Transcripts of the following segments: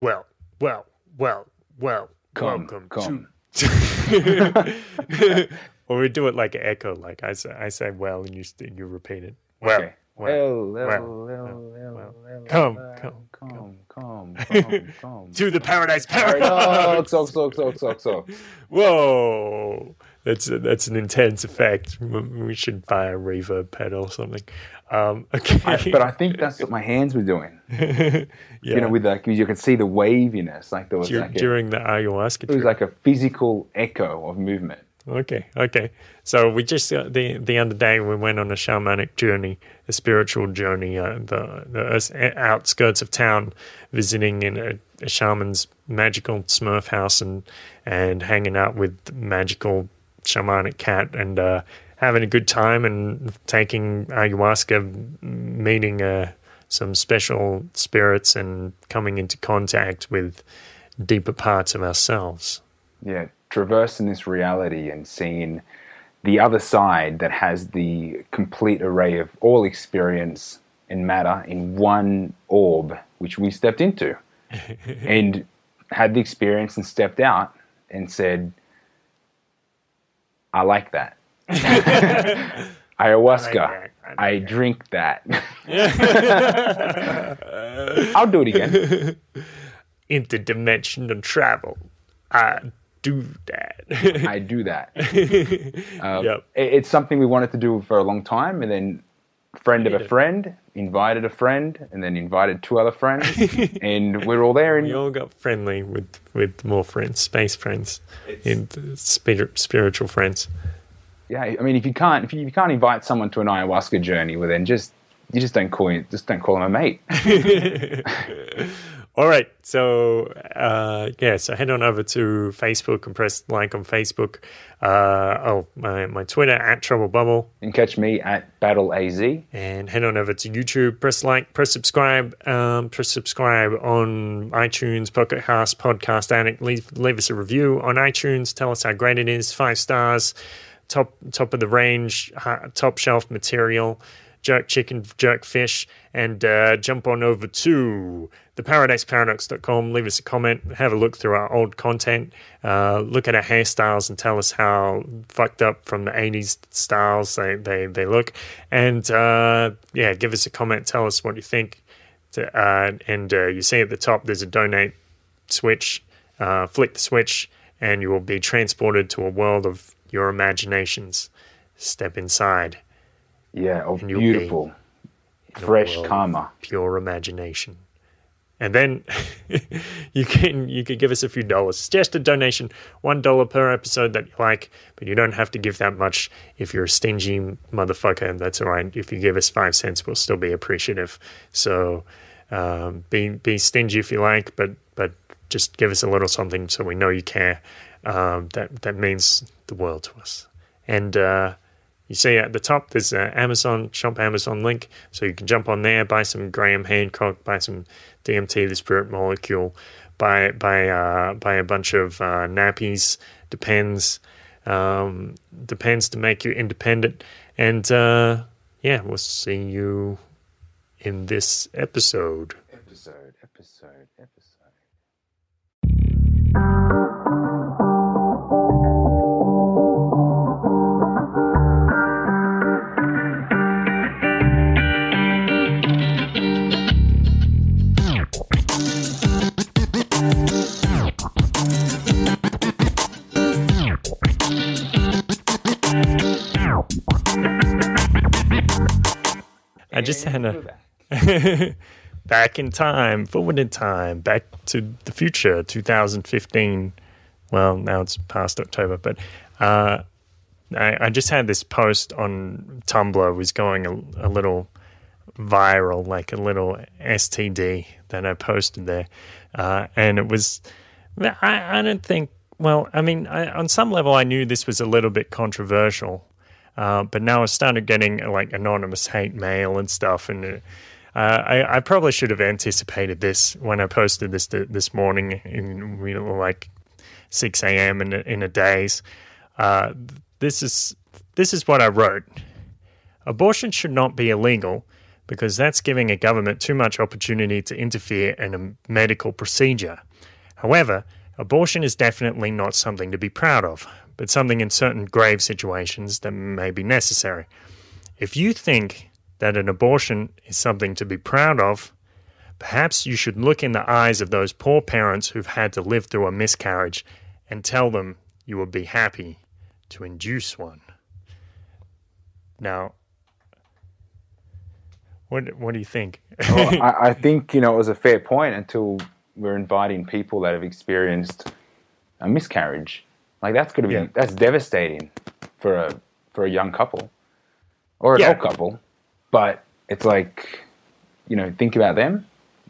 Well, well, well, well. Come. Welcome to. Or we do it like an echo. Like I say well, and you repeat it. Well, Okay. well, come, to the paradise paradox. So. Whoa, that's an intense effect. We should buy a reverb pedal or something. Okay, But I think that's what my hands were doing. yeah. You know, with like you could see the waviness, like there was during the ayahuasca trip. It was like a physical echo of movement. Okay. So we just the other day we went on a shamanic journey, a spiritual journey, the outskirts of town, visiting in a shaman's magical Smurf house and hanging out with magical shamanic cat and having a good time and taking ayahuasca, meeting some special spirits and coming into contact with deeper parts of ourselves. Yeah. Traversing this reality and seeing the other side that has the complete array of all experience and matter in one orb, which we stepped into and had the experience and stepped out and said, I like that. Ayahuasca. I drink that. I'll do it again. Interdimensional travel. Do that. I do that. Yep. It's something we wanted to do for a long time, and then friend of a friend invited a friend, and then invited two other friends, and we're all there. And we all got friendly with more friends, space friends, and spiritual friends. Yeah, I mean, if you can't invite someone to an ayahuasca journey, well, then you just don't call them a mate. All right, so so head on over to Facebook and press like on Facebook. My Twitter @TroubleBubble. And catch me @BattleAZ. And head on over to YouTube, press like, press subscribe on iTunes, Pocket Cast, Podcast Addict. Leave us a review on iTunes. Tell us how great it is. 5 stars, top of the range, top shelf material. Jerk chicken, jerk fish, and jump on over to theparadiseparadox.com. Leave us a comment, have a look through our old content, look at our hairstyles and tell us how fucked up from the 80s styles they look. And give us a comment, tell us what you think. And you see at the top there's a donate switch. Flick the switch and you will be transported to a world of your imaginations. Step inside. Yeah, beautiful, fresh karma, pure imagination, and then you can give us a few dollars. It's just a donation, $1 per episode that you like, but you don't have to give that much. If you're a stingy motherfucker, that's all right. If you give us 5 cents, we'll still be appreciative. So be stingy if you like, but just give us a little something so we know you care. That means the world to us. And you see at the top, there's an Amazon link, so you can jump on there, buy some Graham Hancock, buy some DMT, the Spirit Molecule, buy a bunch of nappies, depends to make you independent, and we'll see you in this episode. I just had a back in time, forward in time, back to the future, 2015. Well, now it's past October, but I just had this post on Tumblr was going a little viral, like a little STD that I posted there, and it was. I don't think. Well, I mean, on some level, I knew this was a little bit controversial. But now I started getting like anonymous hate mail and stuff, and I probably should have anticipated this when I posted this morning in like 6 a.m. in a daze. This is what I wrote. Abortion should not be illegal, because that's giving a government too much opportunity to interfere in a medical procedure. However, abortion is definitely not something to be proud of, but something in certain grave situations that may be necessary. If you think that an abortion is something to be proud of, perhaps you should look in the eyes of those poor parents who've had to live through a miscarriage and tell them you would be happy to induce one. Now, what do you think? Well, I think, it was a fair point until we're inviting people that have experienced a miscarriage. Like, that's going to be that's devastating for a young couple or an old couple. But it's like, think about them.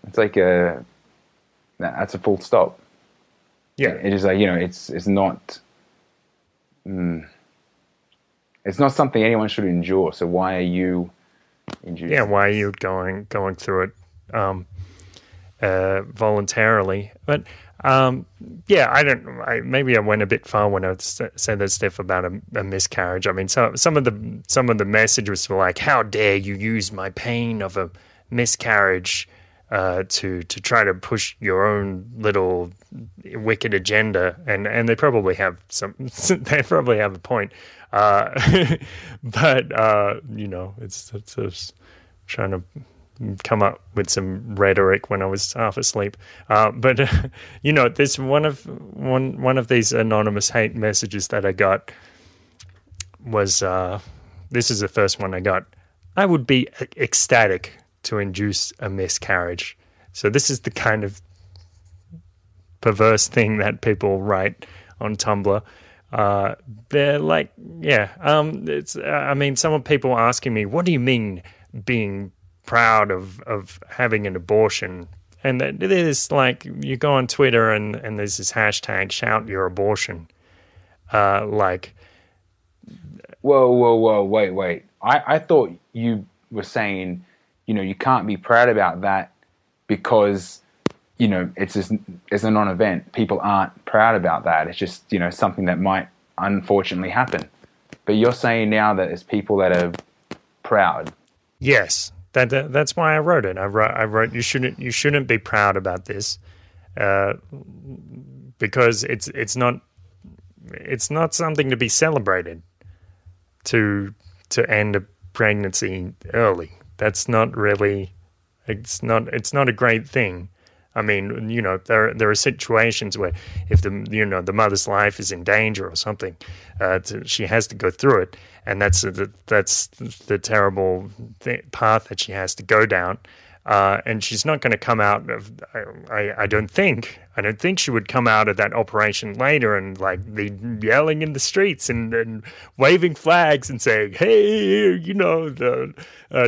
It's like that's a full stop. Yeah, it is like it's not. It's not something anyone should endure. So why are you inducing? Yeah, why are you going through it voluntarily? But maybe I went a bit far when I said that stuff about a miscarriage. I mean, some of the messages were like, "How dare you use my pain of a miscarriage to try to push your own little wicked agenda," and they probably have they probably have a point. But it's just trying to come up with some rhetoric when I was half asleep. But there's one of these anonymous hate messages that I got was this is the first one I got. I would be ecstatic to induce a miscarriage. So this is the kind of perverse thing that people write on Tumblr. They're like, some of people asking me, what do you mean being proud of having an abortion? And there's like, you go on Twitter and there's this hashtag, shout your abortion. Whoa, wait. I thought you were saying, you can't be proud about that because, it's a non-event. People aren't proud about that. It's just, something that might unfortunately happen. But you're saying now that it's people that are proud. Yes, that's why I wrote it. I wrote you shouldn't be proud about this, because it's not something to be celebrated. To end a pregnancy early, that's not really. It's not a great thing. I mean, there are situations where if the mother's life is in danger or something, she has to go through it, and that's the terrible path that she has to go down. And she's not going to come out of. I don't think she would come out of that operation later and like be yelling in the streets and waving flags and saying, "Hey,"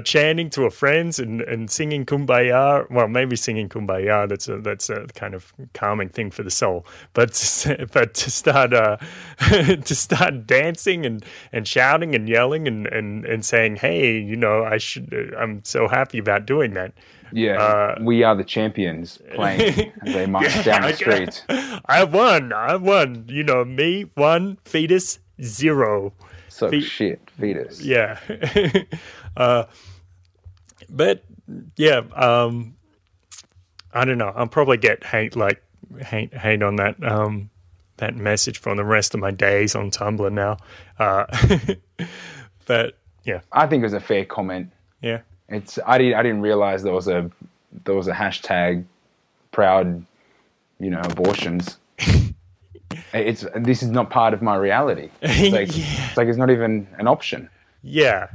chanting to her friends and singing "Kumbaya." Well, maybe singing "Kumbaya." That's a kind of calming thing for the soul. But to start dancing and shouting and yelling and saying, "Hey, I'm so happy about doing that." Yeah, we are the champions playing as they march down the street. I won. Me, 1, fetus, 0. Shit, fetus. Yeah. But, yeah, I don't know. I'll probably get hate on that that message for the rest of my days on Tumblr now. But, yeah. I think it was a fair comment. Yeah. I didn't realize there was a hashtag proud, abortions. This is not part of my reality. It's like it's not even an option. Yeah.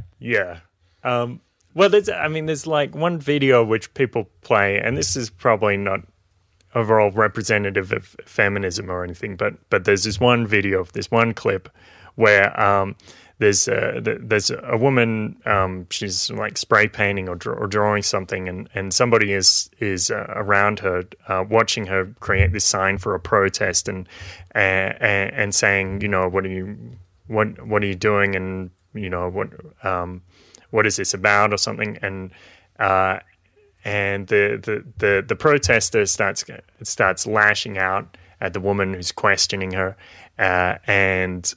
Well, there's like one video which people play, and this is probably not overall representative of feminism or anything, but there's this one video, this one clip where there's a woman, she's like spray painting or drawing something, and somebody is around her, watching her create this sign for a protest and saying, what are you doing, and what is this about or something, and the protester starts lashing out at the woman who's questioning her, and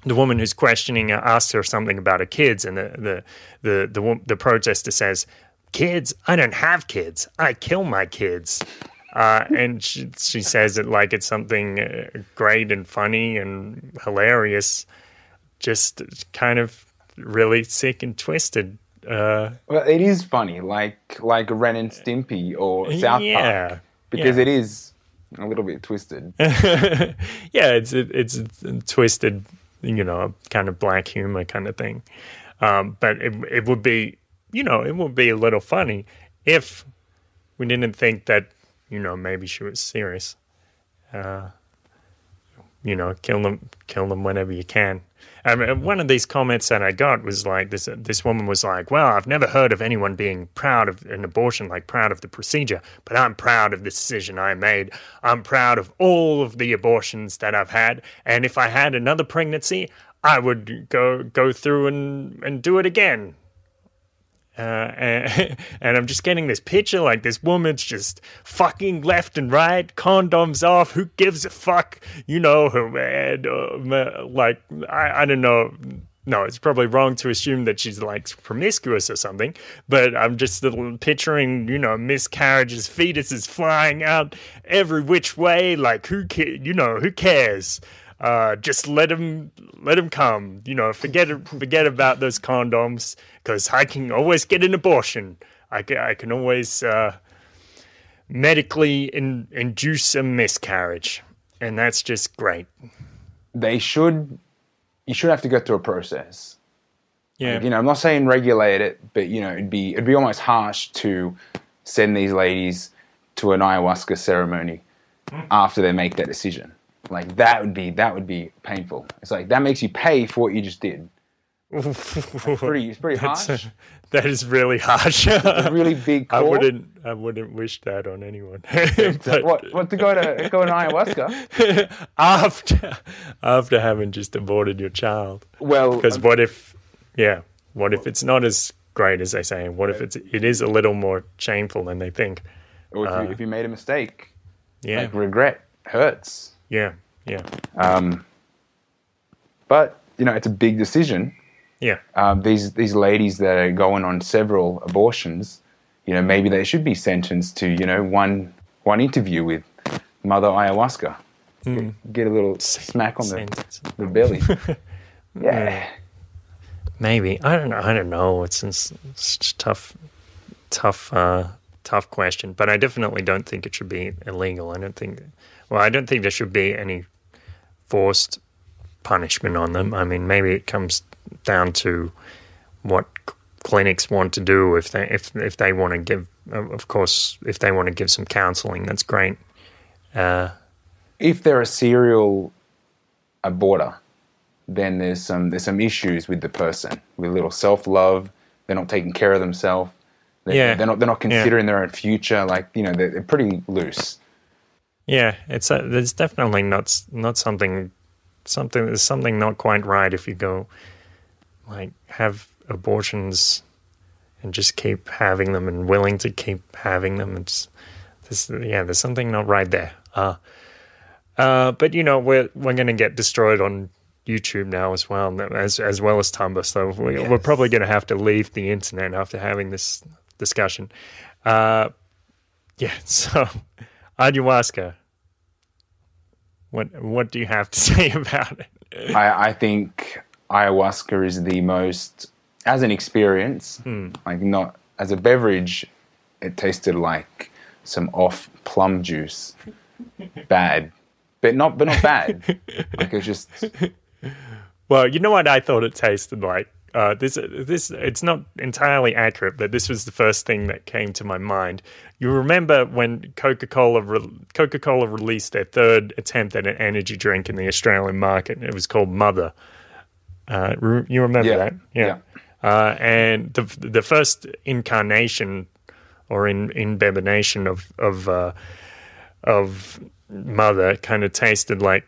the woman who's questioning her asks her something about her kids, and the protester says, "Kids? I don't have kids. I kill my kids." And she says it like it's something great and funny and hilarious, just kind of really sick and twisted. Well, it is funny, like Ren and Stimpy or South Park, because it is a little bit twisted. It's twisted, kind of black humor kind of thing. But it would be, it would be a little funny if we didn't think that, maybe she was serious. Kill them whenever you can. One of these comments that I got was like, this woman was like, well, I've never heard of anyone being proud of an abortion, like proud of the procedure, but I'm proud of the decision I made. I'm proud of all of the abortions that I've had. And if I had another pregnancy, I would go through and do it again. And I'm just getting this picture, like this woman's just fucking left and right, condoms off, who gives a fuck, I don't know. No, it's probably wrong to assume that she's like promiscuous or something, but I'm just picturing, miscarriages, fetuses flying out every which way, like who cares? Just let him come. Forget about those condoms, because I can always get an abortion. I can always medically induce a miscarriage, and that's just great. You should have to go through a process. Yeah. Like, I'm not saying regulate it, but it'd be almost harsh to send these ladies to an ayahuasca ceremony after they make that decision. Like that would be painful. It's like that makes you pay for what you just did. It's pretty harsh. That is really harsh. It's a really big call. I wouldn't wish that on anyone. What to go on ayahuasca after having just aborted your child? Well, because what if it's not as great as they say? What if it is a little more shameful than they think? Or if you made a mistake, like regret hurts. Yeah. But it's a big decision. Yeah. These ladies that are going on several abortions, maybe they should be sentenced to one interview with Mother Ayahuasca. Get a little smack on the belly. Yeah. Maybe. I don't know. It's a tough question, but I definitely don't think it should be illegal. I don't think there should be any forced punishment on them. I mean, maybe it comes down to what clinics want to do. If they want to give, of course, if they want to give some counseling, that's great. If they're a serial aborter, then there's some issues with the person, with a little self-love. They're not taking care of themselves. They're not considering their own future. Like they're pretty loose. Yeah, there's definitely not something. There's something not quite right if you go like have abortions and just keep having them and willing to keep having them. There's something not right there. But we're going to get destroyed on YouTube now as well as Tumblr. So we're probably going to have to leave the internet after having this discussion. So ayahuasca. What do you have to say about it? I think ayahuasca is the most, as an experience, like not as a beverage, it tasted like some off plum juice. Bad. But not bad. Like it's just. Well, you know what I thought it tasted like? This it's not entirely accurate, but this was the first thing that came to my mind. You remember when Coca-Cola released their third attempt at an energy drink in the Australian market? It was called Mother. You remember that? Yeah. And the first incarnation or imbibination of Mother kind of tasted like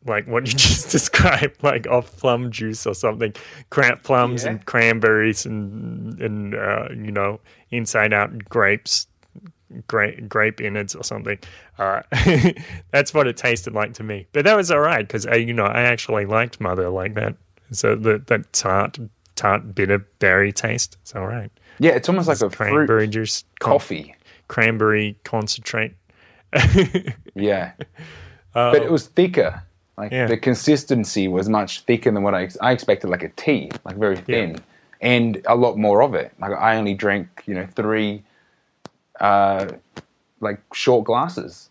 what you just described, like off plum juice or something, plums and cranberries and inside out grapes grape innards or something. That's what it tasted like to me. But that was all right because I actually liked Mother like that. So that tart bitter berry taste. It's all right. Yeah, it's almost like a cranberry fruit juice, coffee. Cranberry concentrate. Yeah, but it was thicker. Like Yeah. the consistency was much thicker than what I expected. Like a tea, like very thin, and a lot more of it. Like I only drank 3 like short glasses.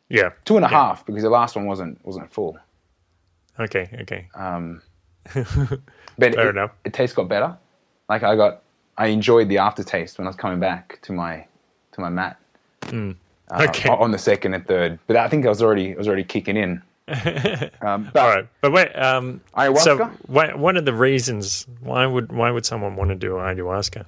Yeah, 2.5 because the last one wasn't full. Okay. But Fair enough. It taste got better. Like I enjoyed the aftertaste when I was coming back to my mat. Okay. On the second and third, but I think I was already kicking in. But All right, but wait. ayahuasca. So, what are the reasons? Why would someone want to do ayahuasca?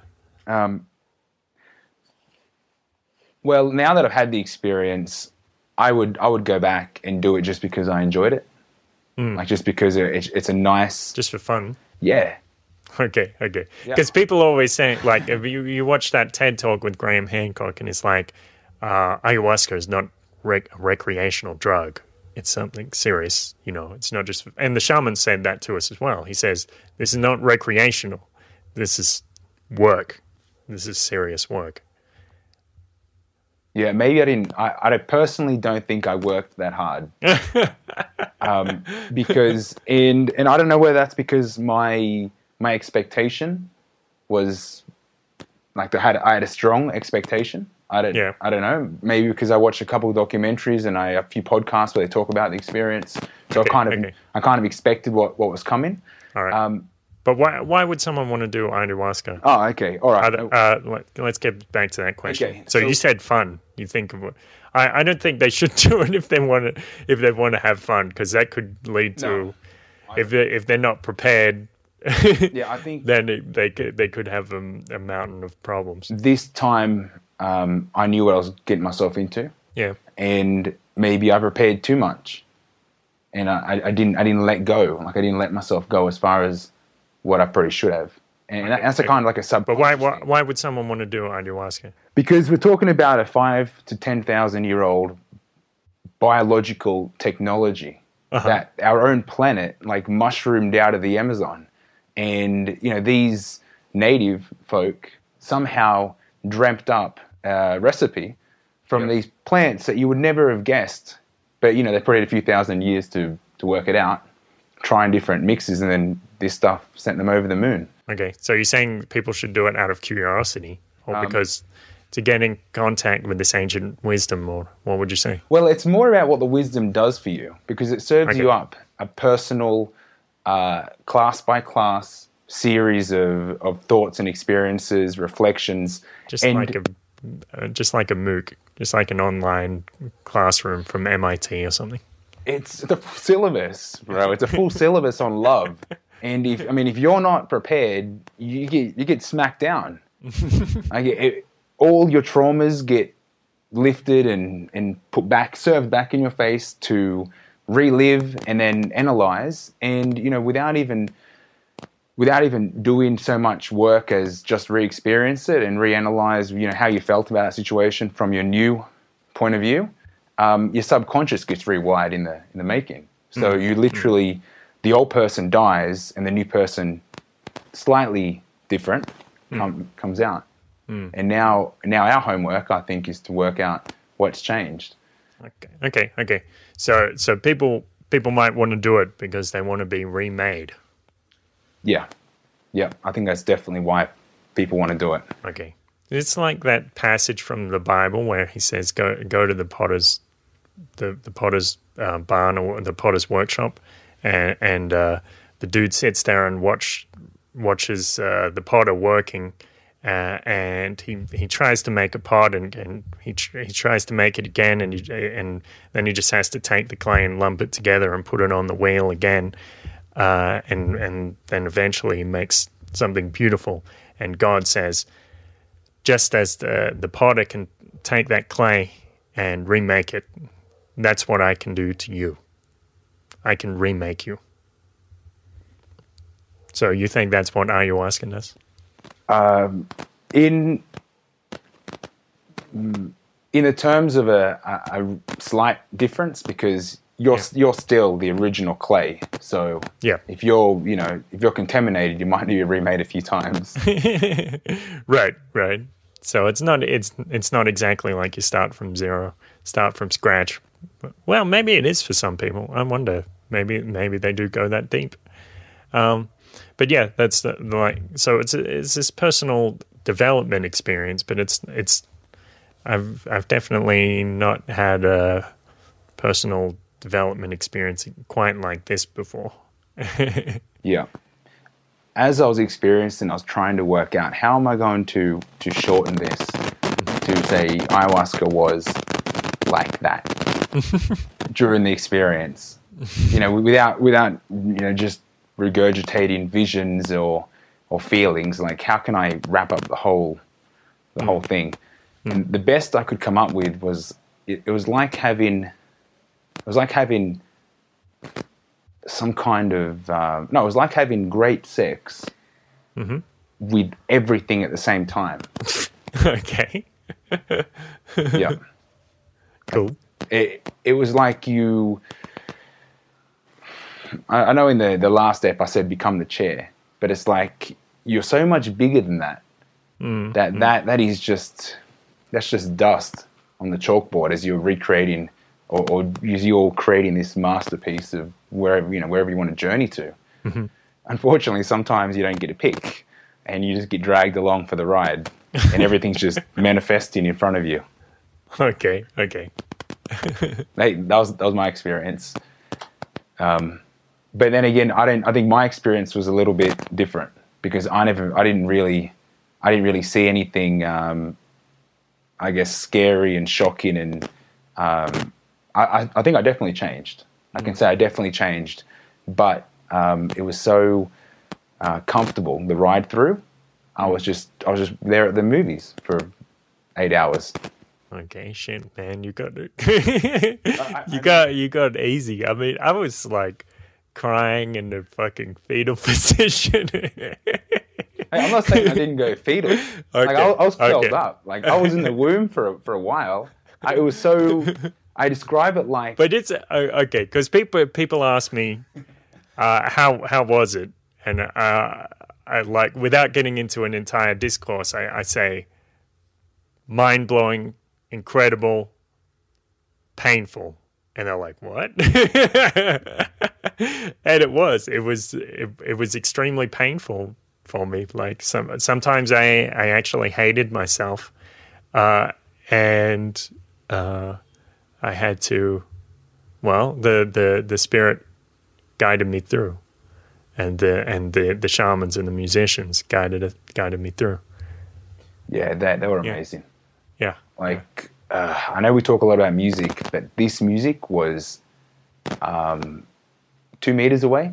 Well, now that I've had the experience, I would go back and do it just because I enjoyed it. Like just because it's a nice, Just for fun. yeah. Okay. Because people always say, like, if you watch that TED talk with Graham Hancock, and it's like, ayahuasca is not a recreational drug. It's something serious. It's not just. And the shaman said that to us as well. He says, this is not recreational. This is work. This is serious work. Yeah, maybe I didn't. I personally don't think I worked that hard, because and I don't know whether that's because my expectation was like I had a strong expectation. I don't know. Maybe because I watched a couple of documentaries and a few podcasts where they talk about the experience. So I kind of expected what was coming. All right. But why would someone want to do ayahuasca? Oh, okay. All right. Let's get back to that question. Okay, So you said fun. You think of I don't think they should do it if they want to have fun, because that could lead to if they're not prepared. Yeah, I think then they could have a mountain of problems. This time I knew what I was getting myself into. Yeah. And maybe I prepared too much, and I didn't let go. Like I didn't let myself go as far as what I probably should have. And that's a kind of like a sub. But why would someone want to do ayahuasca? Because we're talking about a 5,000 to 10,000 year old biological technology that our own planet like mushroomed out of the Amazon, and these native folk somehow dreamt up a recipe from these plants that you would never have guessed. But they probably had a few thousand years to work it out, trying different mixes, and then this stuff sent them over the moon. Okay, so you're saying people should do it out of curiosity, or because to get in contact with this ancient wisdom, or what would you say? Well, it's more about what the wisdom does for you, because it serves you up a personal, class-by-class series of thoughts and experiences, reflections. Just like a MOOC, just like an online classroom from MIT or something. It's the syllabus, bro. It's a full syllabus on love. And if you're not prepared, you get smacked down. All your traumas get lifted and put back, served back in your face to relive and then analyze. And without even doing so much work as just re-experience it and reanalyze, how you felt about that situation from your new point of view, your subconscious gets rewired in the making. So you literally, the old person dies and the new person, slightly different, comes out. And now our homework, I think, is to work out what's changed. Okay. So people might want to do it because they want to be remade. Yeah. I think that's definitely why people want to do it. Okay. It's like that passage from the Bible where he says, go to the potter's barn or the potter's workshop, and the dude sits there and watches the potter working, and he tries to make a pot, and he tries to make it again, and then he just has to take the clay and lump it together and put it on the wheel again, and then eventually he makes something beautiful. And God says, just as the potter can take that clay and remake it, that's what I can do to you. I can remake you. So you think that's what ayahuasca does? in the terms of a slight difference, because you're still the original clay. So if you're contaminated, you might need to be remade a few times. Right. So it's not exactly like you start from zero, start from scratch. Well, maybe it is for some people. I wonder. Maybe they do go that deep. But yeah, that's so it's this personal development experience, but I've definitely not had a personal development experience quite like this before. Yeah. As I was experiencing, I was trying to work out how am I going to shorten this to say ayahuasca was like that during the experience, without just regurgitating visions or feelings. Like, how can I wrap up the whole thing? And the best I could come up with was it was like having some kind of it was like having great sex with everything at the same time. Okay. Yeah. Cool. It was like you. I know in the last ep I said become the chair, but it's like you're so much bigger than that. That is just dust on the chalkboard as you're recreating or as you're creating this masterpiece of wherever you want to journey to. Unfortunately, sometimes you don't get to pick, and you just get dragged along for the ride, and everything's just manifesting in front of you. Okay. That was my experience. But then again, I think my experience was a little bit different because I didn't really see anything, I guess, scary and shocking, and I think I definitely changed. I can say I definitely changed, but it was so comfortable, the ride through. I was just there at the movies for 8 hours. Okay, shit, man, you got it. You got it easy. I mean, I was like crying in the fucking fetal position. Hey, I'm not saying I didn't go fetal. Okay. Like I was curled up. Like I was in the womb for a while. It was so. I describe it like. But it's okay because people ask me, how was it, and I like without getting into an entire discourse, I say, mind blowing, incredible, painful, and they're like, what? And it was extremely painful for me. Like sometimes I actually hated myself, and I had to. Well, the spirit guided me through, and the shamans and the musicians guided me through. Yeah, they were amazing. Yeah. Like I know we talk a lot about music, but this music was 2 meters away,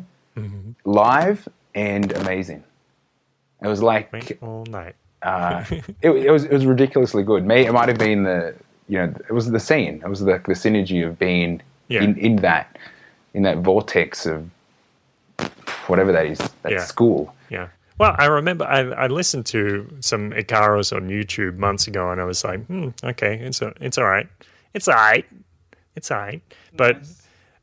live and amazing. It was like all night. It was ridiculously good. It might have been it was the scene. It was the synergy of being in that vortex of whatever that is, school. Yeah. Well, I remember I listened to some Icaros on YouTube months ago, and I was like, okay, it's all right. It's all right. But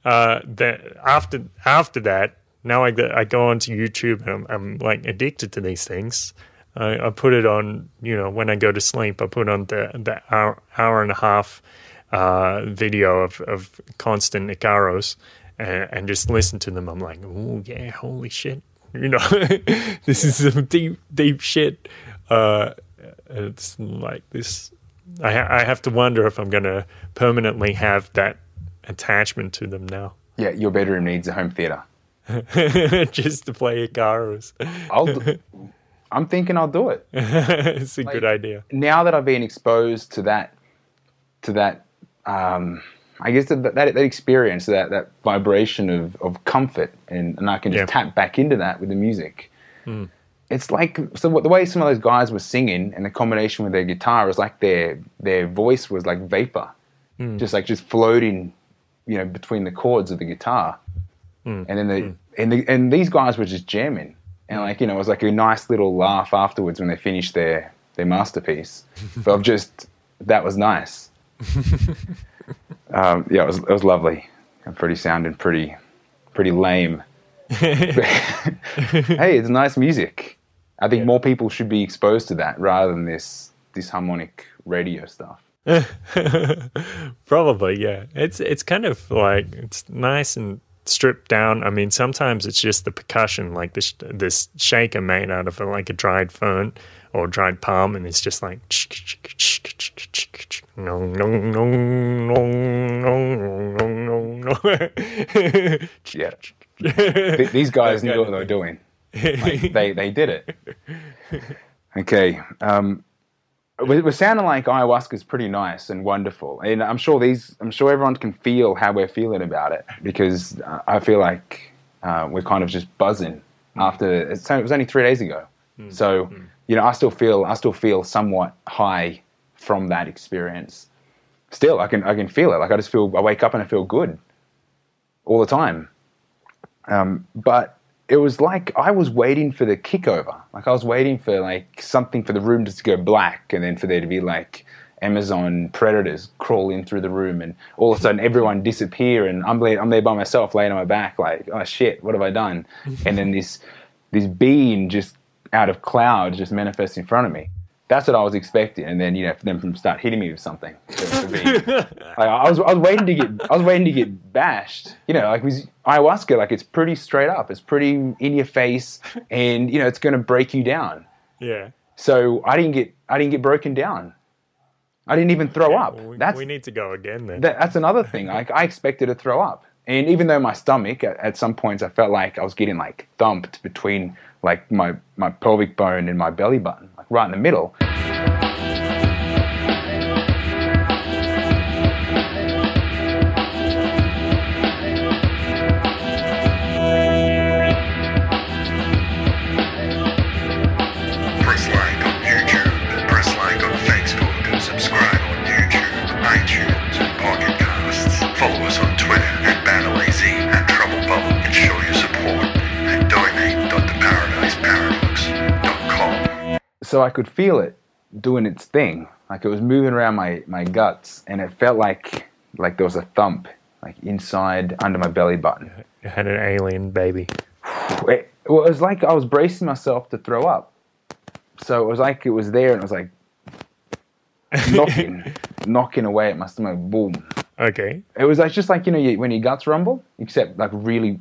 after that, now I go onto YouTube, and I'm like addicted to these things. I put it on, when I go to sleep, I put on the hour and a half video of constant Icaros and just listen to them. I'm like, oh yeah, holy shit. This is some deep shit. It's like this. I have to wonder if I'm going to permanently have that attachment to them now. Yeah, your bedroom needs a home theater. Just to play Icaros. I'm thinking I'll do it. It's a good idea. Now that I've been exposed to that, I guess that experience, that vibration of comfort, and I can just tap back into that with the music. It's like the way some of those guys were singing, and the combination with their guitar was like their voice was like vapor, just floating, between the chords of the guitar, and then and these guys were just jamming, and it was like a nice little laugh afterwards when they finished their masterpiece. But that was nice. Yeah, it was lovely. I'm pretty sounding pretty lame. Hey, it's nice music. I think more people should be exposed to that rather than this harmonic radio stuff. Probably, yeah. It's kind of like, it's nice and stripped down. I mean, sometimes it's just the percussion, like this shaker made out of like a dried fern or dried palm, and it's just like no no no no no no no. Yeah, these guys knew what they were doing. Like, they did it. Okay. We're sounding like ayahuasca is pretty nice and wonderful, and I'm sure everyone can feel how we're feeling about it, because I feel like we're kind of just buzzing after. It was only 3 days ago, so I still feel somewhat high from that experience. Still, I can feel it. Like I wake up and I feel good all the time. But it was like I was waiting for the kickover. Like I was waiting for like something for the room just to go black, and then for there to be like Amazon predators crawl in through the room, and all of a sudden everyone disappear, and I'm there by myself, laying on my back, like, oh shit, what have I done? And then this being just out of clouds just manifests in front of me. That's what I was expecting, and then for them to start hitting me with something. I was waiting to get bashed. Like with ayahuasca, like it's pretty straight up. It's pretty in your face, and it's going to break you down. Yeah. So I didn't get broken down. I didn't even throw up. We need to go again then. That's another thing. Like I expected to throw up, and even though my stomach at some points I felt like I was getting like thumped between like my pelvic bone and my belly button, like right in the middle. Press like on YouTube, press like on Facebook, subscribe on YouTube, iTunes, and Pocket Casts. Follow us on Twitter at BattleAZ and Trouble Bubble and show your support at donate.theparadiseparadox.com. So I could feel it doing its thing. Like it was moving around my guts, and it felt like there was a thump like inside under my belly button. You had an alien baby. It was like I was bracing myself to throw up. So it was like it was there, and it was like knocking away at my stomach. Boom. Okay. It was like just like when your guts rumble, except like really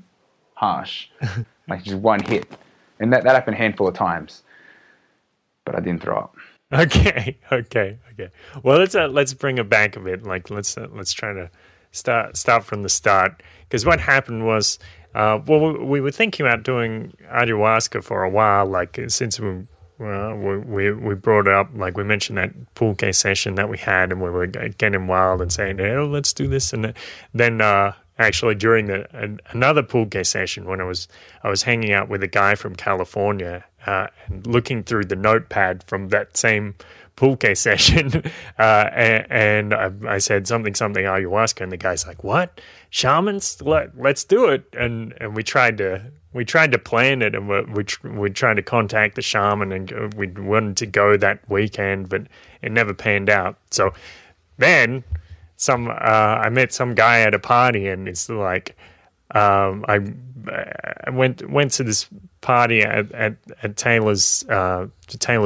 harsh, like just one hit, and that happened a handful of times, but I didn't throw up. Okay. Well, let's bring it back a bit. Like let's try to start from the start, because what happened was, we were thinking about doing ayahuasca for a while. Like since we brought it up, like we mentioned that pulque session that we had, and we were getting wild and saying, "Oh, let's do this." And then actually during another pulque session, when I was hanging out with a guy from California and looking through the notepad from that same pulque session, and I said something ayahuasca, and the guy's like, "What? Shamans? Let's do it." And we tried to plan it, and we tried to contact the shaman, and we wanted to go that weekend, but it never panned out. So then I met some guy at a party, and it's like I went to this party at Taylor's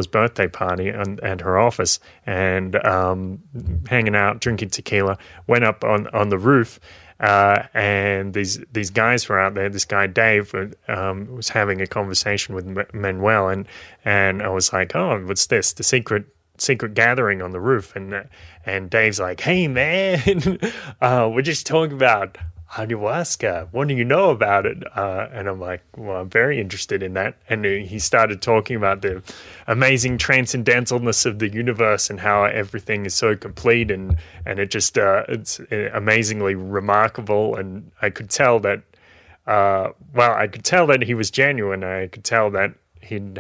birthday party at her office, and hanging out, drinking tequila. Went up on the roof, and these guys were out there. This guy Dave was having a conversation with Manuel, and I was like, "Oh, what's this? The secret gathering on the roof?" And Dave's like, "Hey man, we're just talking about ayahuasca. What do you know about it?" And I'm like, "Well, I'm very interested in that." And he started talking about the amazing transcendentalness of the universe and how everything is so complete, and it just it's amazingly remarkable. And I could tell that he was genuine. I could tell that he'd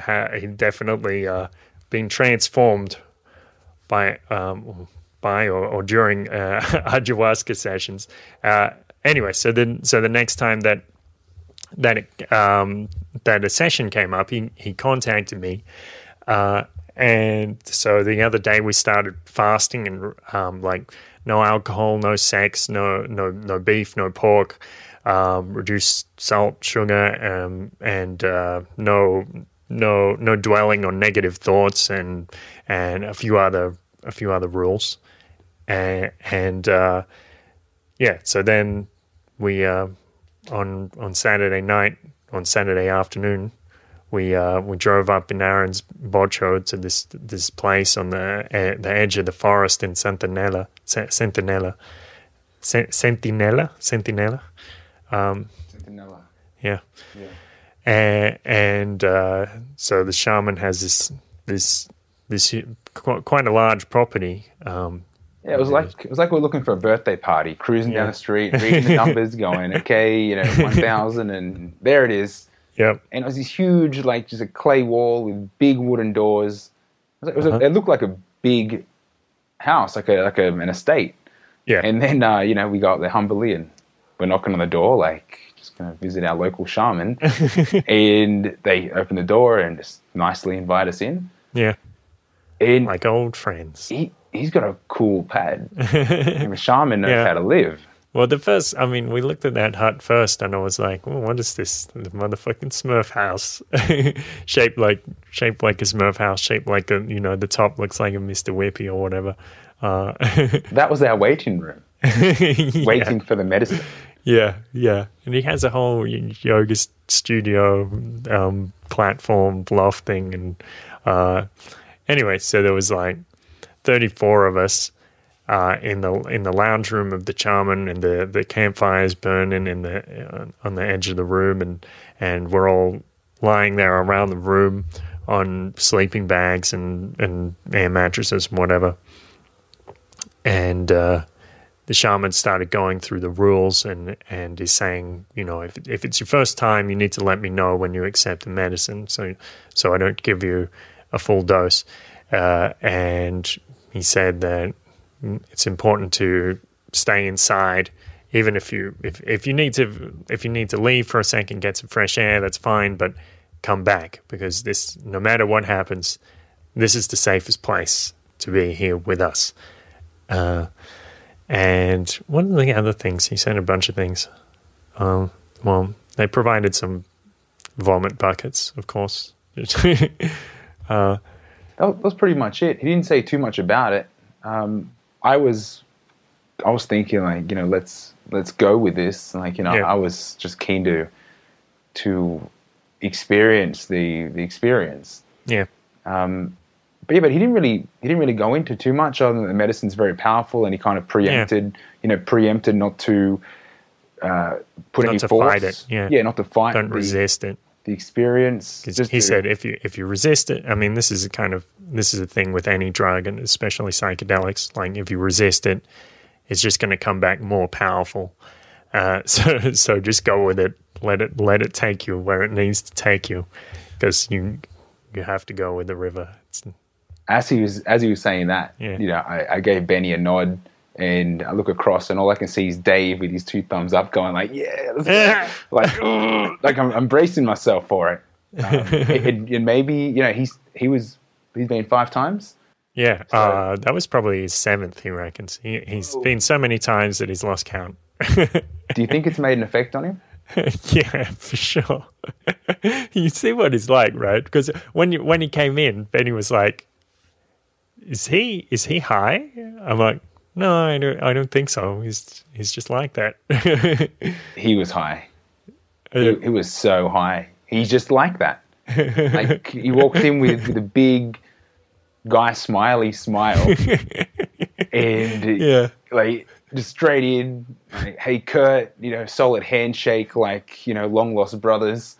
definitely been transformed by or during ayahuasca sessions. Anyway, so the next time that a session came up, he contacted me, and so the other day we started fasting, and like no alcohol, no sex, no beef, no pork, reduced salt, sugar, and no dwelling on negative thoughts, and a few other rules, and so then we on Saturday afternoon, we drove up in Aaron's bocho to this place on the edge of the forest in Centinela. Sentinella. Yeah. Yeah. And so the shaman has this quite a large property. Yeah, it was like we're looking for a birthday party, cruising down the street, reading the numbers, going, okay, 1,000, and there it is. Yep. And it was this huge, like, just a clay wall with big wooden doors. It looked like a big house, like an estate. Yeah. And then we go up there humbly and we're knocking on the door, like just going to visit our local shaman, and they open the door and just nicely invite us in. Yeah. And like old friends. He's got a cool pad. The shaman knows how to live. Well, we looked at that hut first, and I was like, "Oh, what is this? The motherfucking Smurf house, shaped like a Smurf house, shaped like the top looks like a Mr. Whippy or whatever." That was our waiting room, waiting for the medicine. Yeah, and he has a whole yoga studio, platform, loft thing, and anyway, so there was like 34 of us. In the lounge room of the shaman, and the campfires burning on the edge of the room, and we're all lying there around the room on sleeping bags and air mattresses and whatever. And the shaman started going through the rules and is saying, if it's your first time, you need to let me know when you accept the medicine, so I don't give you a full dose. And he said that it's important to stay inside, even if you need to leave for a second, get some fresh air, that's fine, but come back, because this, no matter what happens, this is the safest place to be here with us. And one of the other things, he said a bunch of things. Well, they provided some vomit buckets, of course. That was pretty much it. He didn't say too much about it. I was thinking, like, let's go with this. Like, I was just keen to experience the experience. Yeah. But he didn't really go into too much, other than the medicine's very powerful, and he kind of preempted not to put any force. Not to fight it. Yeah, not to fight. Don't resist it. The experience. He said if you resist it, this is a thing with any drug, and especially psychedelics. Like, if you resist it, it's just going to come back more powerful. So just go with it. Let it take you where it needs to take you, because you have to go with the river. As he was saying that, I gave Benny a nod. And I look across, and all I can see is Dave with his 2 thumbs up, going like, "Yeah," like I'm bracing myself for it. And maybe he's been 5 times. Yeah, so, that was probably his 7th. He reckons he's been so many times that he's lost count. Do you think it's made an effect on him? Yeah, for sure. You see what he's like, right? Because when he came in, Benny was like, "Is he high?" I'm like, "No, I don't think so. He's just like that." He was high. He was so high. He's just like that. Like, he walks in with a big guy smiley smile, and like, just straight in, like, "Hey Kurt," solid handshake, like, long lost brothers.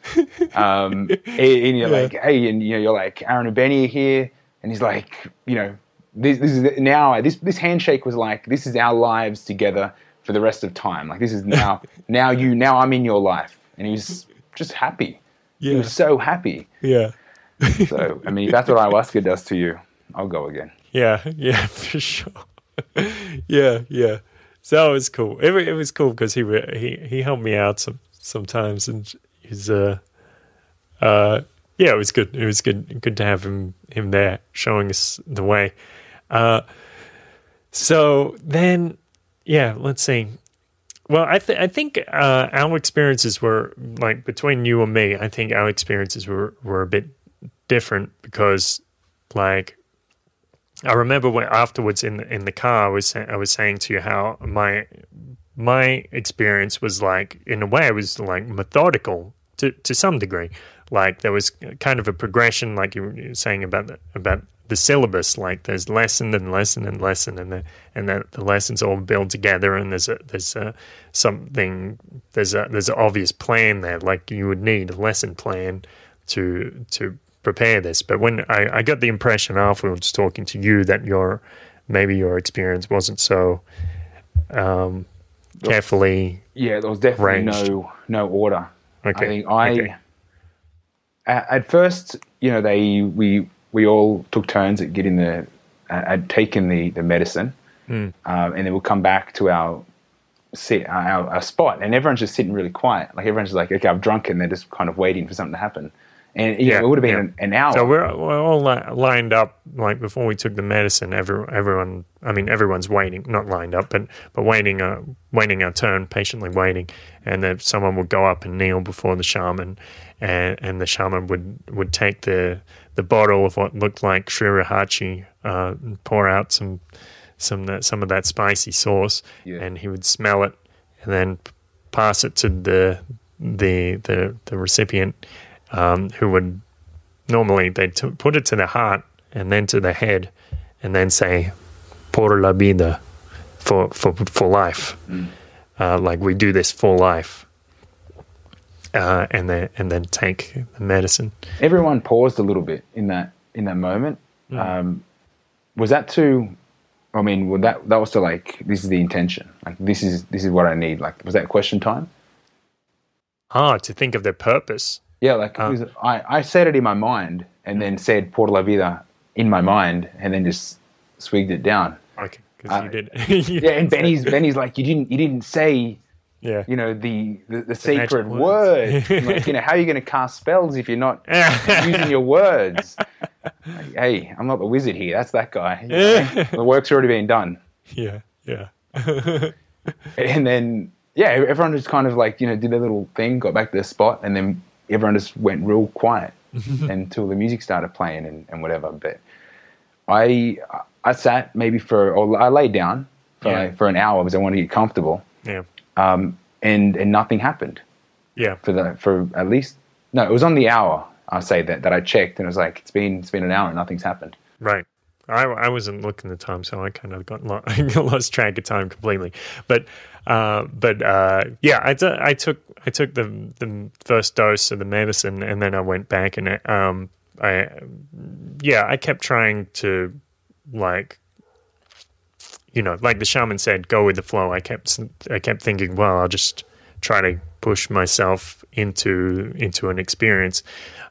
And you're like, "Hey," and you're like, "Aaron and Benny are here," and he's like, This is now. This handshake was like, this is our lives together for the rest of time. Like, this is now. Now I'm in your life, and he's just happy. Yeah. He was so happy. Yeah. So if that's what ayahuasca does to you, I'll go again. Yeah, for sure. Yeah. So it was cool. It was cool because he helped me out sometimes, and he's it was good. It was good to have him there showing us the way. So then, yeah, let's see. Well, I think our experiences were, like, between you and me, I think our experiences were a bit different because, like, I remember when afterwards in the car, I was saying to you how my experience was, like, in a way, it was like methodical to some degree. Like, there was kind of a progression, like you were saying about the syllabus. Like, there's lesson and lesson and lesson, and the lessons all build together, and there's an obvious plan there. Like, you would need a lesson plan to prepare this. But when I got the impression afterwards talking to you that maybe your experience wasn't so carefully. Yeah, there was definitely no order. Okay. I think at first, we all took turns at getting I'd taken the medicine, and then we'll come back to our spot, and everyone's just sitting really quiet. Like, everyone's just like, okay, I've drunk, and they're just kind of waiting for something to happen. And it would have been an hour. So we're all lined up, like, before we took the medicine. Everyone's waiting, not lined up, but waiting our turn, patiently waiting. And then someone would go up and kneel before the shaman, and the shaman would take the bottle of what looked like shirahachi, and pour out some of that spicy sauce, and he would smell it, and then pass it to the recipient. Who would normally put it to the heart and then to the head, and then say "por la vida," for life. Like, we do this for life, and then take the medicine. Everyone paused a little bit in that moment. Was that to? I mean, that was to, like, this is the intention. Like, this is what I need. Like, was that question time? To think of their purpose. Yeah, like, I said it in my mind, and then said "por la vida" in my mind, and then just swigged it down. Okay, because you did. Yeah, and Benny's like, you didn't say, the secret word. Like, how are you going to cast spells if you're not using your words? Like, hey, I'm not the wizard here. That's that guy. The work's already been done. Yeah. And then, everyone just kind of, like, did their little thing, got back to their spot, and then everyone just went real quiet until the music started playing and whatever. But I sat maybe I laid down for an hour because I wanted to get comfortable. Yeah. And nothing happened. Yeah. For at least, no, it was on the hour. I'll say that I checked, and it was like, it's been an hour and nothing's happened. Right. I wasn't looking at the time, so I kind of got lost track of time completely. But I took the first dose of the medicine, and then I went back, and I kept trying to, like, like the shaman said, go with the flow. I kept thinking, well, I'll just try to push myself into an experience,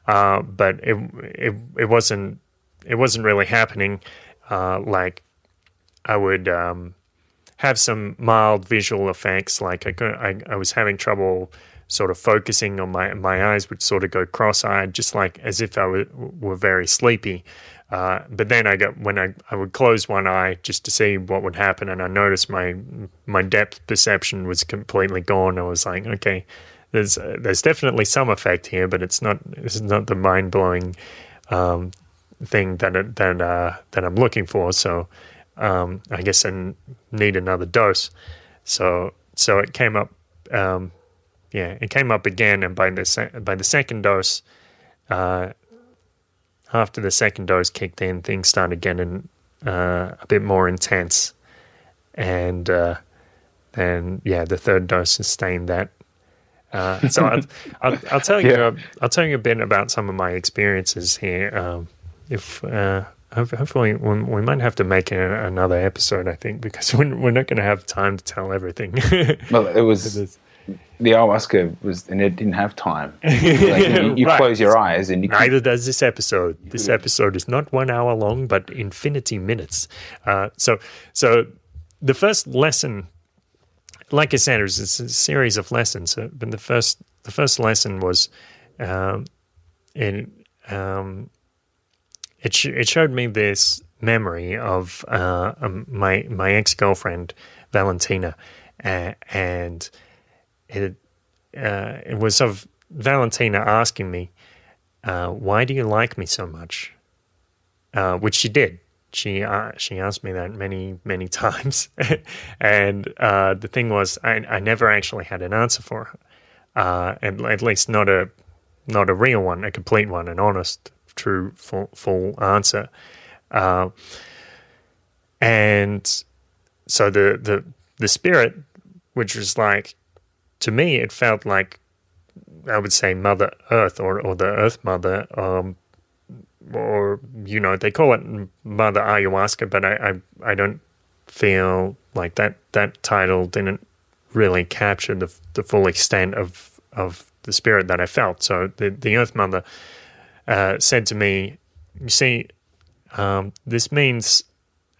but it wasn't really happening. Like, I would have some mild visual effects. Like, I was having trouble sort of focusing on my eyes would sort of go cross-eyed, just like as if I were very sleepy. But then when I would close one eye just to see what would happen, and I noticed my depth perception was completely gone. I was like, okay, there's definitely some effect here, but this is not the mind-blowing thing that I'm looking for. So I guess I need another dose. So it came up. It came up again, and by the second dose, after the second dose kicked in, things started getting a bit more intense, and then the third dose sustained that. So I'll tell you I'll tell you a bit about some of my experiences here. Hopefully we might have to make another episode, I think, because we're not going to have time to tell everything. Well, it was the ayahuasca and it didn't have time. Like, you close your eyes and neither does this episode. This episode is not 1 hour long, but infinity minutes. So the first lesson, like I said, it was a series of lessons. But the first lesson was it showed me this memory of my ex-girlfriend Valentina, and it was of Valentina asking me, "Why do you like me so much?" Which she did. She asked me that many times, and the thing was, I never actually had an answer for her, and at least not a real one, a complete one, an honest, true, full answer. And so the spirit, which was like, to me, it felt like, I would say, Mother Earth or the Earth Mother, or, you know, they call it Mother Ayahuasca, but I don't feel like that title didn't really capture the full extent of the spirit that I felt. So the Earth Mother said to me, "You see, this means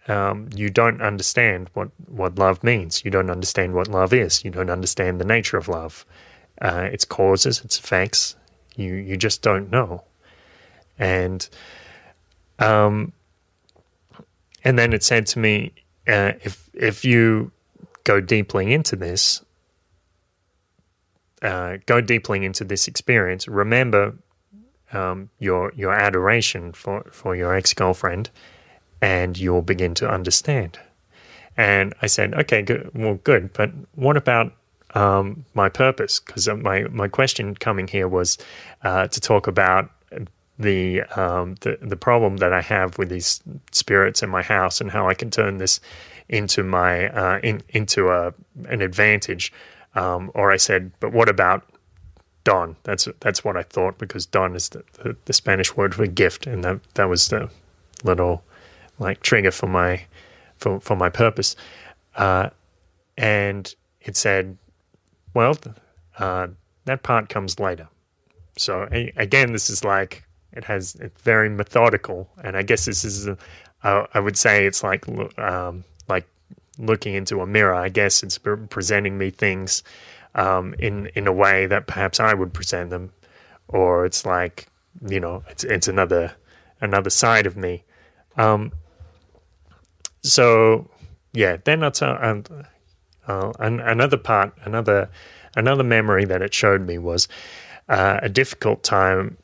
you don't understand what love means. You don't understand what love is. You don't understand the nature of love, its causes, its effects. You just don't know." And then it said to me, if you go deeply into this, experience, remember your adoration for your ex-girlfriend, and you'll begin to understand. And I said, okay, good. Well, good. But what about my purpose? Because my question coming here was to talk about the problem that I have with these spirits in my house, and how I can turn this into my into an advantage. Or I said, but what about don? That's what I thought, because don is the Spanish word for gift, and that was the little like trigger for my purpose. And it said, well, that part comes later. So again, this is like, it's very methodical, and I guess this is I would say it's like looking into a mirror. I guess it's presenting me things in a way that perhaps I would present them, or it's like, you know, it's another side of me. So yeah, then I'll tell another memory that it showed me was a difficult time,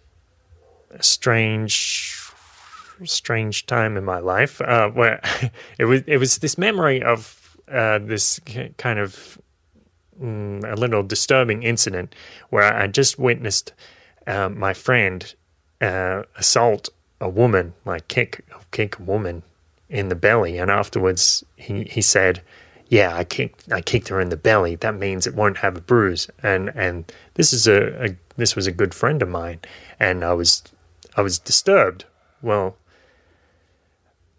a strange time in my life, where it was this memory of this kind of a little disturbing incident where I just witnessed my friend assault a woman, like kick a woman in the belly, and afterwards he said, "Yeah, I kicked her in the belly. That means it won't have a bruise." And this was a good friend of mine, and I was disturbed. Well,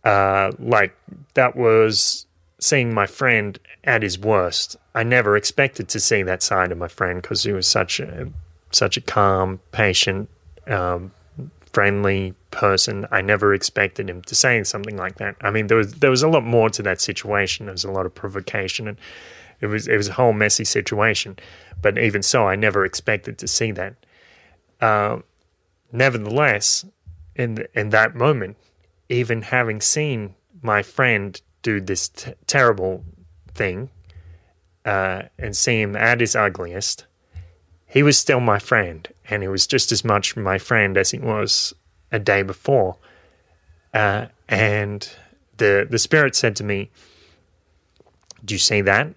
like that was seeing my friend at his worst. I never expected to see that side of my friend, because he was such a calm, patient, friendly person. I never expected him to say something like that. I mean, there was a lot more to that situation. There was a lot of provocation, and it was a whole messy situation. But even so, I never expected to see that. Nevertheless, in that moment, even having seen my friend do this terrible thing, and see him at his ugliest, he was still my friend, and he was just as much my friend as he was a day before. And the spirit said to me, "Do you see that?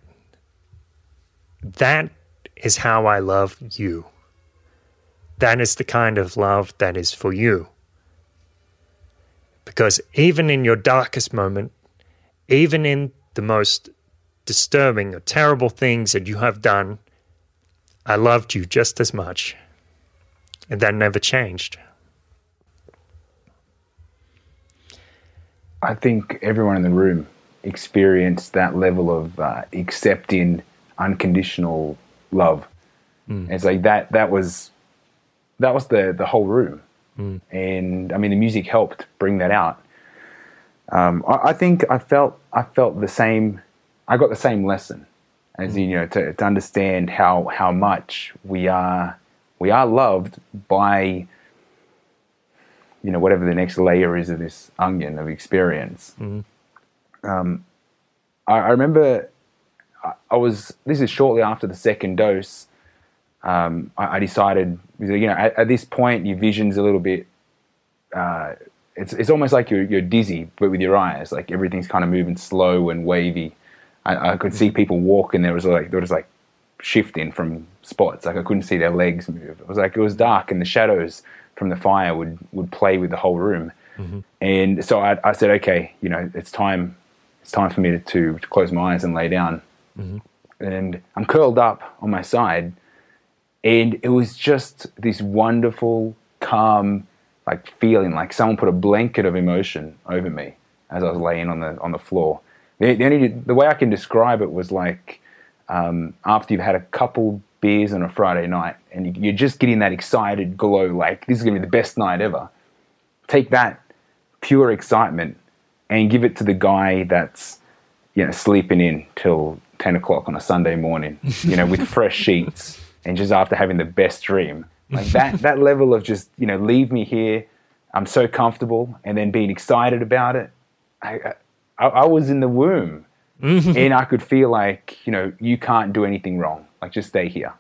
That is how I love you. That is the kind of love that is for you. Because even in your darkest moment, even in the most disturbing or terrible things that you have done, I loved you just as much." And that never changed. I think everyone in the room experienced that level of accepting unconditional love. It's like that was the whole room. And I mean, the music helped bring that out. I think I felt the same. I got the same lesson, as you know, to understand how much we are loved by whatever the next layer is of this onion of experience. I remember this is shortly after the second dose. I decided, at this point, your vision's a little bit, it's almost like you're dizzy, but with your eyes, like everything's kind of moving slow and wavy. I could see people walk, and there was like shifting from spots. Like I couldn't see their legs move. It was dark, and the shadows from the fire would play with the whole room. And so I said, okay, it's time for me to close my eyes and lay down. And I'm curled up on my side, and it was just this wonderful, calm, like feeling, like someone put a blanket of emotion over me as I was laying on the floor. The way I can describe it was like after you've had a couple beers on a Friday night, and you're just getting that excited glow, like this is gonna be the best night ever. Take that pure excitement and give it to the guy that's sleeping in till 10 o'clock on a Sunday morning, with fresh sheets and just after having the best dream. Like that level of just, leave me here, I'm so comfortable, and then being excited about it. I was in the womb, and I could feel like, you can't do anything wrong. Like just stay here.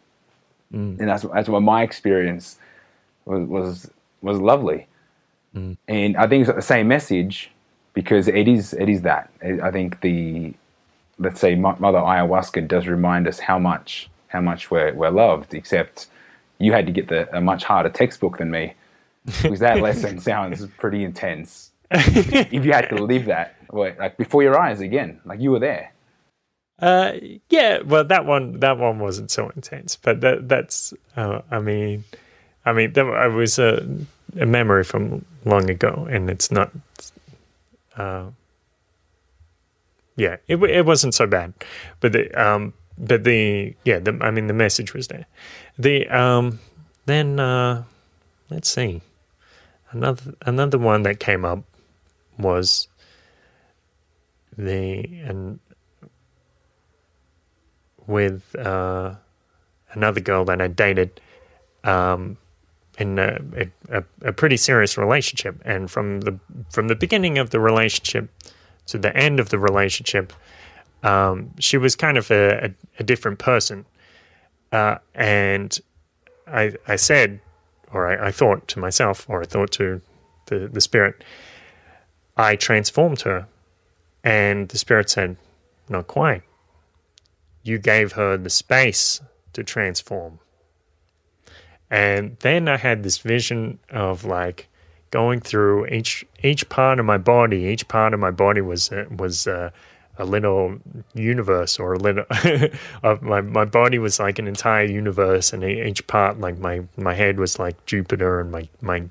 And that's what my experience was lovely. And I think it's got the same message, because it is that. I think let's say Mother Ayahuasca does remind us how much we're loved, except you had to get a much harder textbook than me, because that lesson sounds pretty intense. If you had to live that, like before your eyes again, like you were there. Yeah, well, that one wasn't so intense, but that's I mean, that was a memory from long ago, and it's not. Yeah, it wasn't so bad, but the message was there. Then let's see, another one that came up was with another girl that I dated in a pretty serious relationship, and from the beginning of the relationship to the end of the relationship, she was kind of a different person, and I said, or I thought to myself, or I thought to the spirit, I transformed her, and the spirit said, not quite. You gave her the space to transform. And then I had this vision of like going through each part of my body. Each part of my body was a little universe, or a little of my body was like an entire universe, and each part, like my head was like Jupiter, and my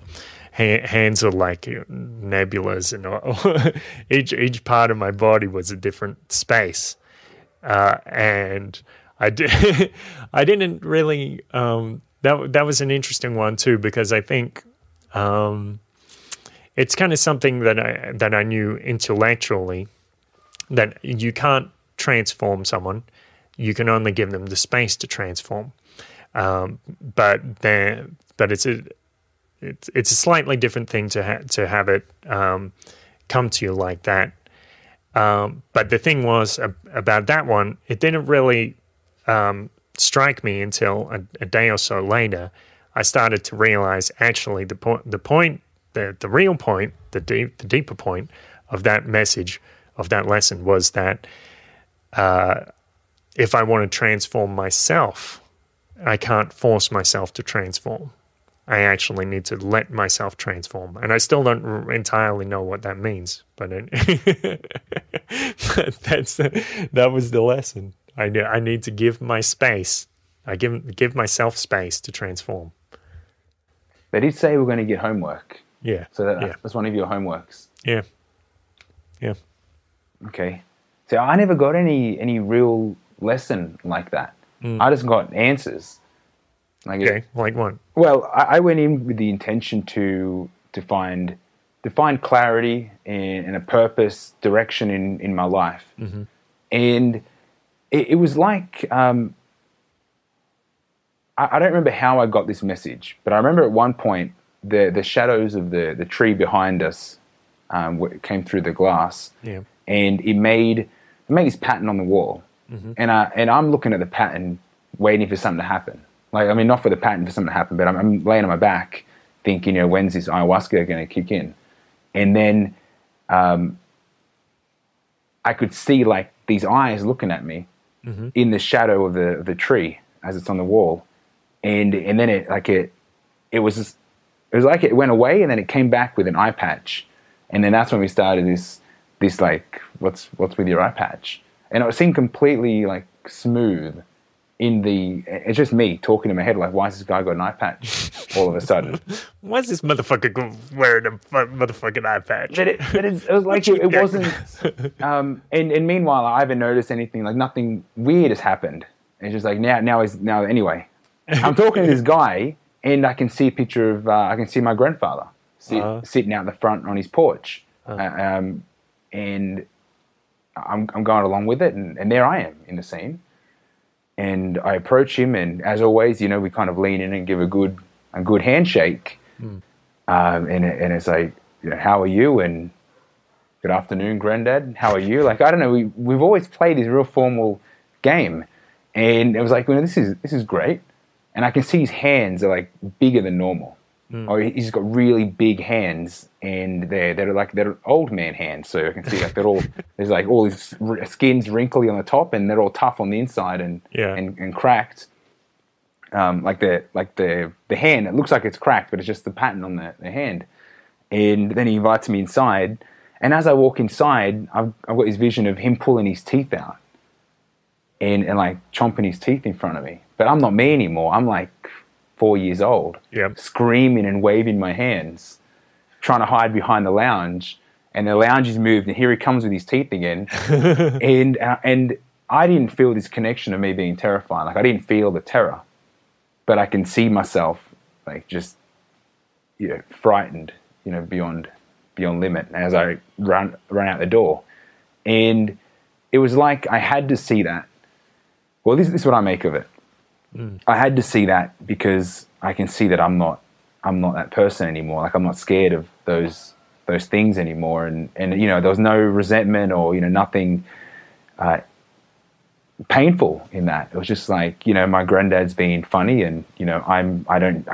hands are like nebulas, and all. each part of my body was a different space. And I didn't really. That was an interesting one too, because I think it's kind of something that I knew intellectually, that you can't transform someone, you can only give them the space to transform. But it's a slightly different thing to have it come to you like that. But the thing was about that one, it didn't really strike me until a day or so later. I started to realize actually the real point, the deeper point of that message, of that lesson, was that if I want to transform myself, I can't force myself to transform. I actually need to let myself transform. And I still don't entirely know what that means, but that was the lesson. I need to give my space. I give myself space to transform. They did say we're going to get homework. Yeah. So that's one of your homeworks. Yeah. Yeah. Okay. So I never got any real lesson like that. I just got answers. Okay, like what? Well, I went in with the intention to find clarity and a purpose, direction in my life. Mm-hmm. And it was like, I don't remember how I got this message, but I remember at one point the shadows of the tree behind us came through the glass, and it made this pattern on the wall, and I'm looking at the pattern, waiting for something to happen. Like, I mean, not for the pattern for something to happen, but I'm laying on my back, thinking, you know, when's this ayahuasca going to kick in? And then I could see like these eyes looking at me in the shadow of the tree as it's on the wall, and then it was like it went away, and then it came back with an eye patch, and then that's when we started this like, what's with your eye patch? And it seemed completely like smooth. It's just me talking in my head, like, why has this guy got an eye patch all of a sudden? Why is this motherfucker wearing a motherfucking eye patch? But it was like it wasn't. And meanwhile, I haven't noticed anything, like nothing weird has happened. It's just like now anyway. I'm talking to this guy, and I can see a picture of I can see my grandfather sitting out the front on his porch, and I'm going along with it, and there I am in the scene. And I approach him, and as always, you know, we kind of lean in and give a good handshake. And it's like, you know, how are you? And good afternoon, Granddad. How are you? Like, I don't know. We've always played this real formal game, and it was like, well, this is great. And I can see his hands are like bigger than normal. Or he's got really big hands, and they're old man hands. So I can see like they're all there's like all his skin's wrinkly on the top, and they're all tough on the inside and cracked. Like the hand, it looks like it's cracked, but it's just the pattern on the hand. And then he invites me inside, and as I walk inside, I've got this vision of him pulling his teeth out and like chomping his teeth in front of me. But I'm not me anymore. I'm like 4 years old, screaming and waving my hands, trying to hide behind the lounge, and the lounge is moved, and here he comes with his teeth again. and I didn't feel this connection of me being terrified. Like, I didn't feel the terror, but I can see myself like just, you know, frightened, you know, beyond limit as I run out the door. And it was like I had to see that. Well, this is what I make of it. I had to see that because I can see that I'm not that person anymore. Like, I'm not scared of those things anymore. And you know, there was no resentment or, you know, nothing painful in that. It was just like, you know, my granddad's being funny, and, you know, I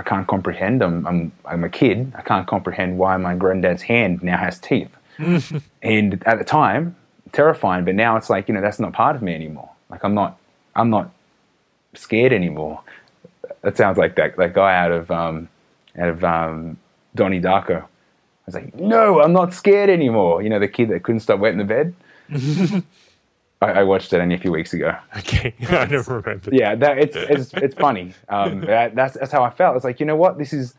can't comprehend. I'm a kid. I can't comprehend why my granddad's hand now has teeth. And at the time, terrifying, but now it's like, you know, that's not part of me anymore. Like, I'm not scared anymore. That sounds like that guy out of Donnie Darko. I was like, no, I'm not scared anymore. You know, the kid that couldn't stop wetting the bed. I watched it only a few weeks ago. Okay, I never remember. Yeah, it's funny. That's how I felt. It's like, you know what, this is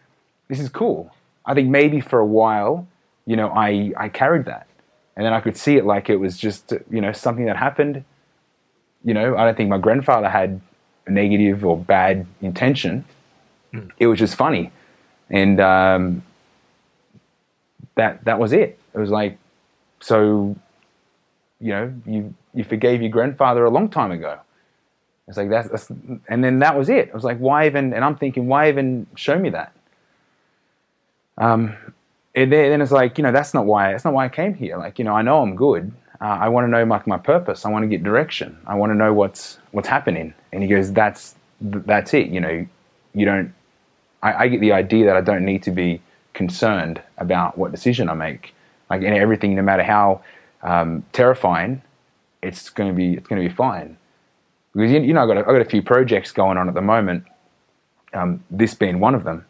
cool. I think maybe for a while, you know, I carried that, and then I could see it like it was just, you know, something that happened. You know, I don't think my grandfather had a negative or bad intention. It was just funny, and that was it. It was like, so, you know, you forgave your grandfather a long time ago. It's like that's and then that was it. I was like, why even? And I'm thinking, why even show me that? And then it's like, you know, that's not why I came here. Like, you know, I know I'm good. I want to know my purpose. I want to get direction. I want to know what's happening. And he goes, that's it. You know, you don't. I get the idea that I don't need to be concerned about what decision I make. Like, and everything, no matter how terrifying, it's going to be fine. Because, you know, I've got a few projects going on at the moment. This being one of them,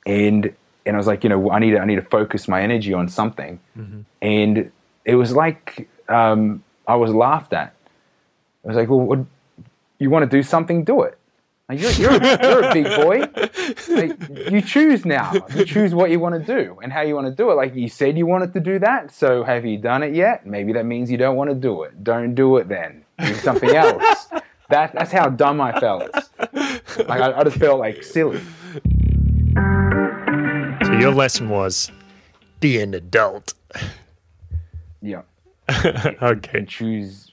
and I was like, you know, I need to focus my energy on something, and it was like I was laughed at. I was like, well, you want to do something? Do it. Like, you're a big boy. Like, you choose now. You choose what you want to do and how you want to do it. Like, you said you wanted to do that, so have you done it yet? Maybe that means you don't want to do it. Don't do it then. Do something else. That's how dumb I felt. Like, I just felt like silly. So your lesson was, be an adult. Yeah. Okay. And choose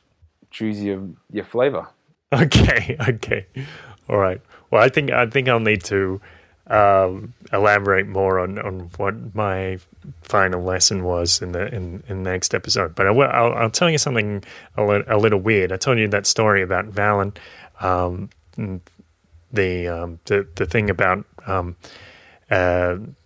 your flavor. Okay. All right. Well, I think I'll need to elaborate more on what my final lesson was in the next episode. But I'll tell you something a little weird. I told you that story about Valen, the thing about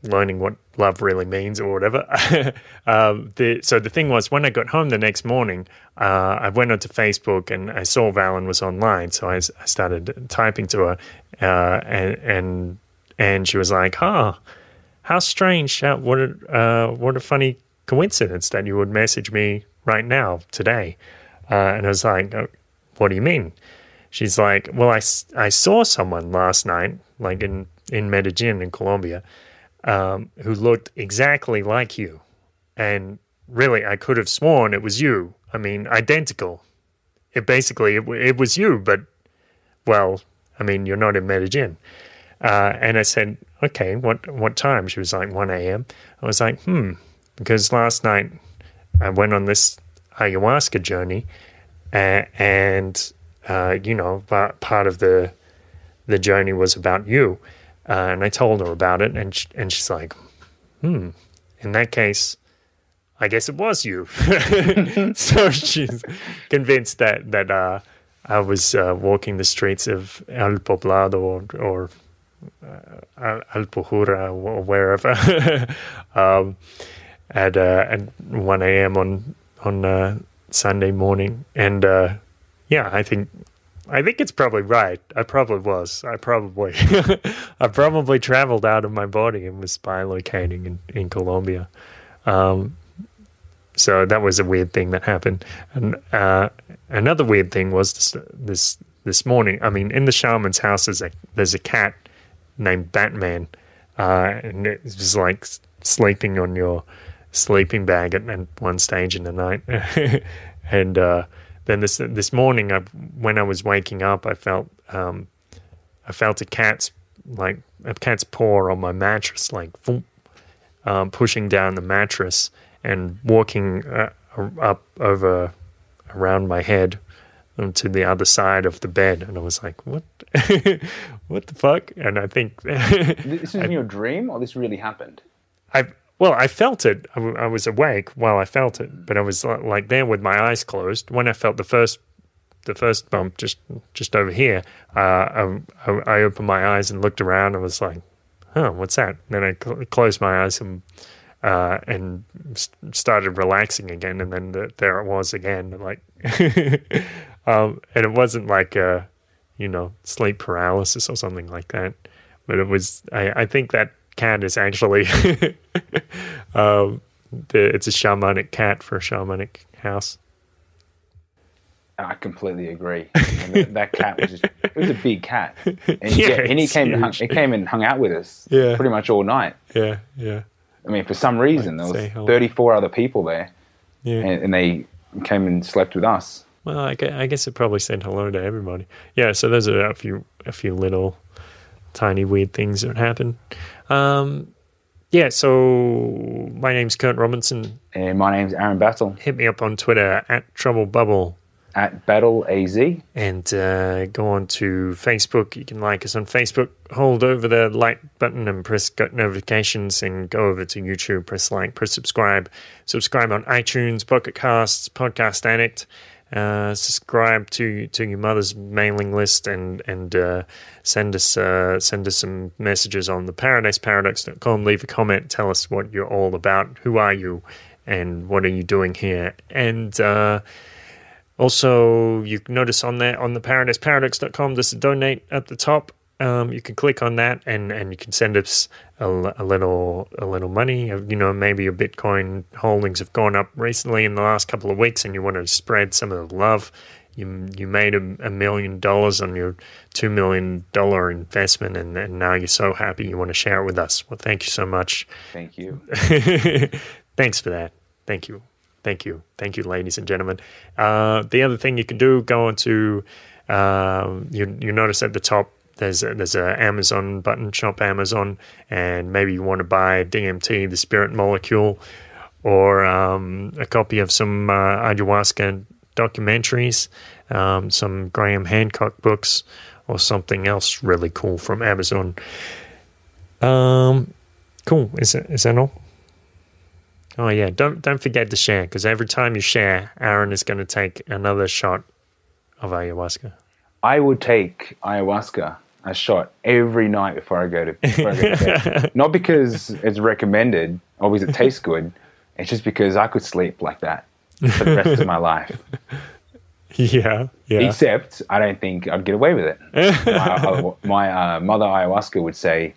learning what love really means or whatever. So the thing was, when I got home the next morning, I went onto Facebook and I saw Valen was online. So I started typing to her, and she was like, "Oh, how strange! What a funny coincidence that you would message me right now today." And I was like, "What do you mean?" She's like, "Well, I saw someone last night, like in Medellin in Colombia, who looked exactly like you. And really, I could have sworn it was you. I mean, identical. It was you, but, well, I mean, you're not in Medellin." And I said, "Okay, what time?" She was like, 1 a.m. I was like, because last night I went on this ayahuasca journey, and part of the journey was about you. And I told her about it, and she's like, in that case, I guess it was you." So she's convinced that I was walking the streets of El Poblado or Alpujura or wherever at 1 a.m. on Sunday morning. And I think it's probably right. I probably was. I probably traveled out of my body and was bilocating in Colombia. So that was a weird thing that happened. And another weird thing was this morning. I mean, in the shaman's house there's a cat named Batman, and it was like sleeping on your sleeping bag at one stage in the night. And then this morning, when I was waking up, I felt a cat's paw on my mattress, like pushing down the mattress and walking up around my head to the other side of the bed. And I was like, "What? What the fuck?" And I think this is in your dream, or this really happened? I felt it. I was awake while I felt it, but I was like there with my eyes closed. When I felt the first bump just over here, I opened my eyes and looked around and was like, "Huh, what's that?" And then I closed my eyes and started relaxing again, and then there it was again. Like, and it wasn't like sleep paralysis or something like that, but it was. I think that cat is actually it's a shamanic cat for a shamanic house. I completely agree. And that cat was a big cat, and he came and hung out with us pretty much all night. Yeah. I mean, for some reason there was 34 other people there, and they came and slept with us. Well, I guess it probably said hello to everybody. Yeah, so those are a few little tiny weird things that happened. So my name's Kurt Robinson. And my name's Aaron Battle. Hit me up on Twitter @TroubleBubble. @BattleAZ. And go on to Facebook. You can like us on Facebook. Hold over the like button and press got notifications, and go over to YouTube, press like, press subscribe. Subscribe on iTunes, Pocket Casts, Podcast Addict. Subscribe to your mother's mailing list, and send us some messages on the paradiseparadox.com. Leave a comment. Tell us what you're all about. Who are you, and what are you doing here? And also, you can notice on the paradiseparadox.com, there's a donate at the top. You can click on that, and you can send us a little money. Maybe your Bitcoin holdings have gone up recently in the last couple of weeks, and you want to spread some of the love. You made $1 million on your $2 million investment, and now you're so happy you want to share it with us. Well, thank you so much. Thank you. Thanks for that. Thank you. Thank you, ladies and gentlemen. The other thing you can do, go on to you notice at the top there's a Amazon button, shop Amazon, and maybe you want to buy DMT, the spirit molecule, or a copy of some ayahuasca documentaries, some Graham Hancock books, or something else really cool from Amazon. Cool. Is that all? Oh yeah, don't forget to share, because every time you share, Aaron is going to take another shot of ayahuasca. I would take ayahuasca a shot every night before I go to bed. Not because it's recommended or because it tastes good. It's just because I could sleep like that for the rest of my life. Yeah. Except I don't think I'd get away with it. My mother ayahuasca would say,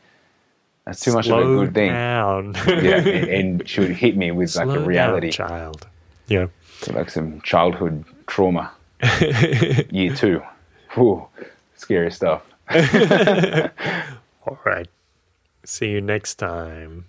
that's too much of a good thing. Down. Yeah, and she would hit me with like a reality. Down, child. Yeah. So like some childhood trauma. Year 2. Whew, scary stuff. All right. See you next time.